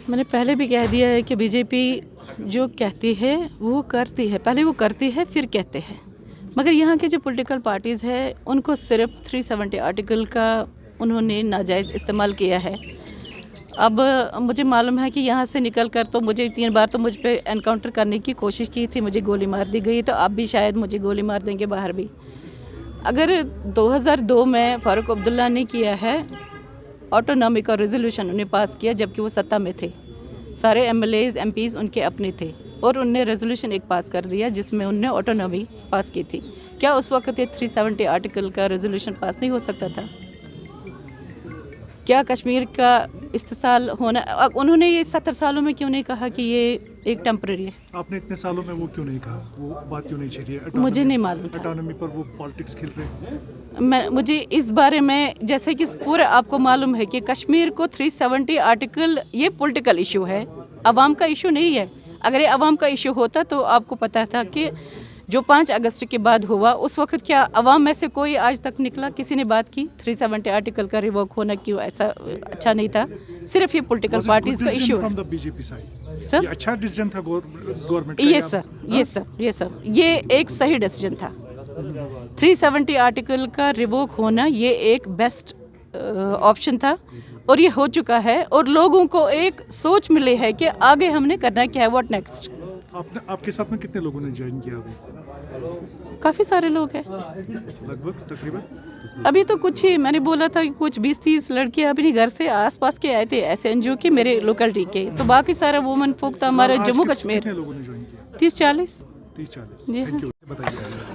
मैंने पहले भी कह दिया है कि बीजेपी जो कहती है वो करती है, पहले वो करती है फिर कहते हैं। मगर यहाँ के जो पॉलिटिकल पार्टीज़ है उनको सिर्फ 370 आर्टिकल का उन्होंने नाजायज़ इस्तेमाल किया है। अब मुझे मालूम है कि यहाँ से निकल कर तो मुझे 3 बार तो मुझ पे एनकाउंटर करने की कोशिश की थी, मुझे गोली मार दी गई, तो अब भी शायद मुझे गोली मार देंगे बाहर भी। अगर 2002 में फ़ारूक अब्दुल्ला ने किया है ऑटोनॉमी का रेजोल्यूशन, उन्हें पास किया जबकि वो सत्ता में थे, सारे एमएलएज एमपीज़ उनके अपने थे, और उनने रेजोल्यूशन एक पास कर दिया जिसमें उनने ऑटोनॉमी पास की थी। क्या उस वक्त ये 370 आर्टिकल का रेजोल्यूशन पास नहीं हो सकता था? क्या कश्मीर का इस्तेसाल होना, उन्होंने ये 70 सालों में क्यों नहीं कहा कि ये एक टेम्परेरी है? आपने इतने सालों में वो क्यों नहीं कहा, वो बात क्यों नहीं छेड़ी? मुझे नहीं मालूम था। ऑटोनॉमी पर वो पॉलिटिक्स खेल रहे हैं। मुझे इस बारे में, जैसे कि पूरे आपको मालूम है कि कश्मीर को 370 आर्टिकल ये पॉलिटिकल इशू है, अवाम का इशू नहीं है। अगर ये अवाम का इशू होता तो आपको पता था कि जो 5 अगस्त के बाद हुआ उस वक्त क्या अवाम में से कोई आज तक निकला, किसी ने बात की 370 आर्टिकल का रिवोक होना क्यों ऐसा अच्छा नहीं था? सिर्फ ये पॉलिटिकल पार्टीज का इशू है। सर, ये अच्छा डिसीजन था गवर्नमेंट का? ये सर ये एक सही डिसीजन था। 370 आर्टिकल का रिवोक होना ये एक बेस्ट ऑप्शन था, और ये हो चुका है, और लोगों को एक सोच मिली है कि आगे हमने करना क्या है, व्हाट नेक्स्ट। आपके साथ में कितने लोगों ने ज्वाइन किया अभी? काफ़ी सारे लोग हैं, लगभग तकरीबन। अभी तो कुछ ही, मैंने बोला था कि कुछ 20-30 लड़कियां अपने घर से आसपास के आए थे, ऐसे एनजीओ के, मेरे लोकेलिटी के, तो बाकी सारा वुमेन फोक था हमारा जम्मू कश्मीर। कितने लोगों ने ज्वाइन किया? 30-40 जी।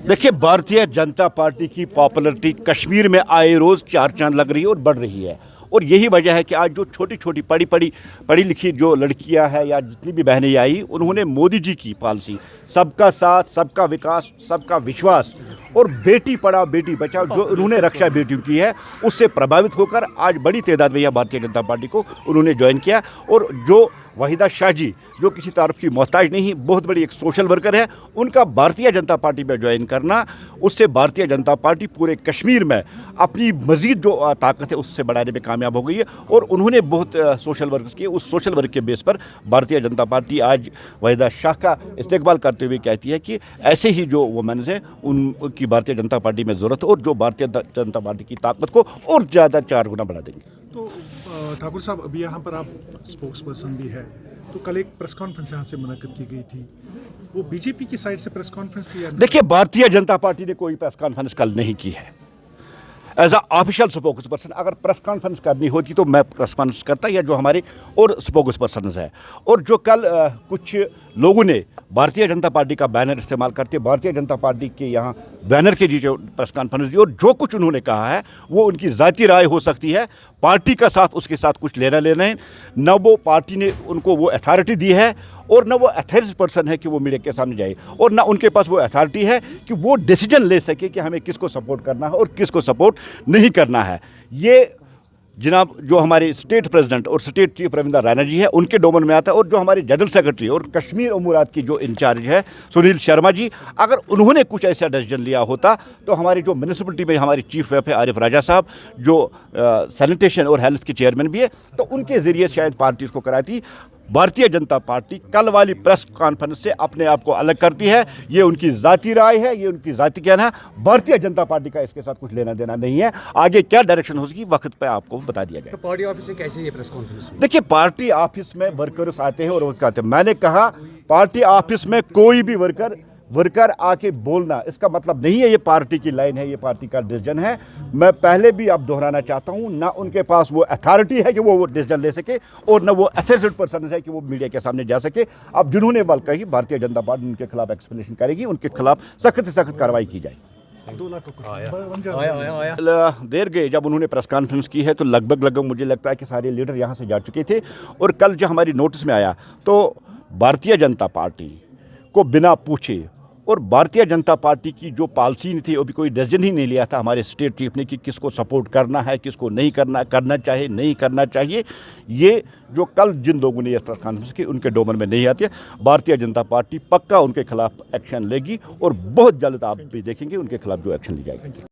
देखिए, भारतीय जनता पार्टी की पॉपुलरिटी कश्मीर में आए रोज़ 4 चांद लग रही है और बढ़ रही है, और यही वजह है कि आज जो छोटी छोटी पढ़ी लिखी जो लड़कियां हैं या जितनी भी बहनें आई, उन्होंने मोदी जी की पॉलिसी सबका साथ, सबका विकास, सबका विश्वास और बेटी पढ़ाओ बेटी बचाओ जो उन्होंने रक्षा बेटियों की है, उससे प्रभावित होकर आज बड़ी तादाद में यह भारतीय जनता पार्टी को उन्होंने ज्वाइन किया। और जो वहीदा शाह जी, जो किसी तारुफ की मोहताज नहीं, बहुत बड़ी एक सोशल वर्कर है, उनका भारतीय जनता पार्टी में ज्वाइन करना, उससे भारतीय जनता पार्टी पूरे कश्मीर में अपनी मज़ीद जो ताकत है उससे बढ़ाने में कामयाब हो गई है। और उन्होंने बहुत सोशल वर्क किए, उस सोशल वर्क के बेस पर भारतीय जनता पार्टी आज वहीदा शाह का इस्तेकबाल करते हुए कहती है कि ऐसे ही जो वुमेन्स हैं उनकी भारतीय जनता पार्टी में ज़रूरत है, और जो भारतीय जनता पार्टी की ताकत को और ज़्यादा 4 गुना बढ़ा देंगे। तो ठाकुर साहब, अभी यहाँ पर आप स्पोक्स पर्सन भी है, तो कल एक प्रेस कॉन्फ्रेंस यहाँ से मुनक्किद की गई थी, वो बीजेपी की साइड से प्रेस कॉन्फ्रेंस थी? देखिए, भारतीय जनता पार्टी ने कोई प्रेस कॉन्फ्रेंस कल नहीं की है एज ऑफिशियल स्पोक्स पर्सन। अगर प्रेस कॉन्फ्रेंस करनी होती तो मैं प्रेस कॉन्फ्रेंस करता, या जो हमारे और स्पोक्स पर्सन है। और जो कल कुछ लोगों ने भारतीय जनता पार्टी का बैनर इस्तेमाल करते भारतीय जनता पार्टी के यहाँ बैनर के नीचे प्रेस कॉन्फ्रेंस दी, और जो कुछ उन्होंने कहा है वो उनकी ज़ाती राय हो सकती है, पार्टी का साथ उसके साथ कुछ लेना है। न वो पार्टी ने उनको वो अथॉरिटी दी है, और न वो अथॉरिटी पर्सन है कि वो मीडिया के सामने जाए, और न उनके पास वो अथॉरिटी है कि वो डिसीजन ले सके कि हमें किसको सपोर्ट करना है और किसको सपोर्ट नहीं करना है। ये जनाब जो हमारे स्टेट प्रेसिडेंट और स्टेट चीफ रविंद्र रैना जी है उनके डोमेन में आता है, और जो हमारे जनरल सेक्रेटरी और कश्मीर अमूरात की जो इंचार्ज है सुनील शर्मा जी, अगर उन्होंने कुछ ऐसा डिसीजन लिया होता तो हमारी जो म्यूनिसिपलिटी में हमारी चीफ वेप है आरिफ राजा साहब, जो सैनिटेशन और हेल्थ के चेयरमैन भी है, तो उनके ज़रिए शायद पार्टी इसको कराती। भारतीय जनता पार्टी कल वाली प्रेस कॉन्फ्रेंस से अपने आप को अलग करती है, ये उनकी ज़ाती राय है, ये उनकी ज़ाती कहना है। भारतीय जनता पार्टी का इसके साथ कुछ लेना देना नहीं है, आगे क्या डायरेक्शन हो सकी वक्त पे आपको बता दिया गया। तो पार्टी ऑफिस से कैसे ये प्रेस कॉन्फ्रेंस हुई? देखिए, पार्टी ऑफिस में वर्कर्स आते हैं और वर्क आते हैं। मैंने कहा पार्टी ऑफिस में कोई भी वर्कर आके बोलना, इसका मतलब नहीं है ये पार्टी की लाइन है, ये पार्टी का डिसीजन है। मैं पहले भी अब दोहराना चाहता हूँ, ना उनके पास वो अथॉरिटी है कि वो डिसीजन ले सके, और ना वो अथॉरिटी पर्सन है कि वो मीडिया के सामने जा सके। अब जिन्होंने बात कही, भारतीय जनता पार्टी उनके खिलाफ एक्सप्लेनेशन करेगी, उनके खिलाफ सख्त से सख्त कार्रवाई की जाए। 2 लाख देर गए जब उन्होंने प्रेस कॉन्फ्रेंस की है, तो लगभग मुझे लगता है कि सारे लीडर यहाँ से जा चुके थे। और कल जो हमारी नोटिस में आया, तो भारतीय जनता पार्टी को बिना पूछे और भारतीय जनता पार्टी की जो पॉलिसी थी अभी कोई डिसीजन ही नहीं लिया था हमारे स्टेट चीफ ने कि किसको सपोर्ट करना है, किसको नहीं करना चाहिए, नहीं करना चाहिए। ये जो कल जिन लोगों ने ये प्रेस कॉन्फ्रेंस की उनके डोमेन में नहीं आती है। भारतीय जनता पार्टी पक्का उनके खिलाफ एक्शन लेगी और बहुत जल्द आप भी देखेंगे उनके खिलाफ जो एक्शन ली जाएगी।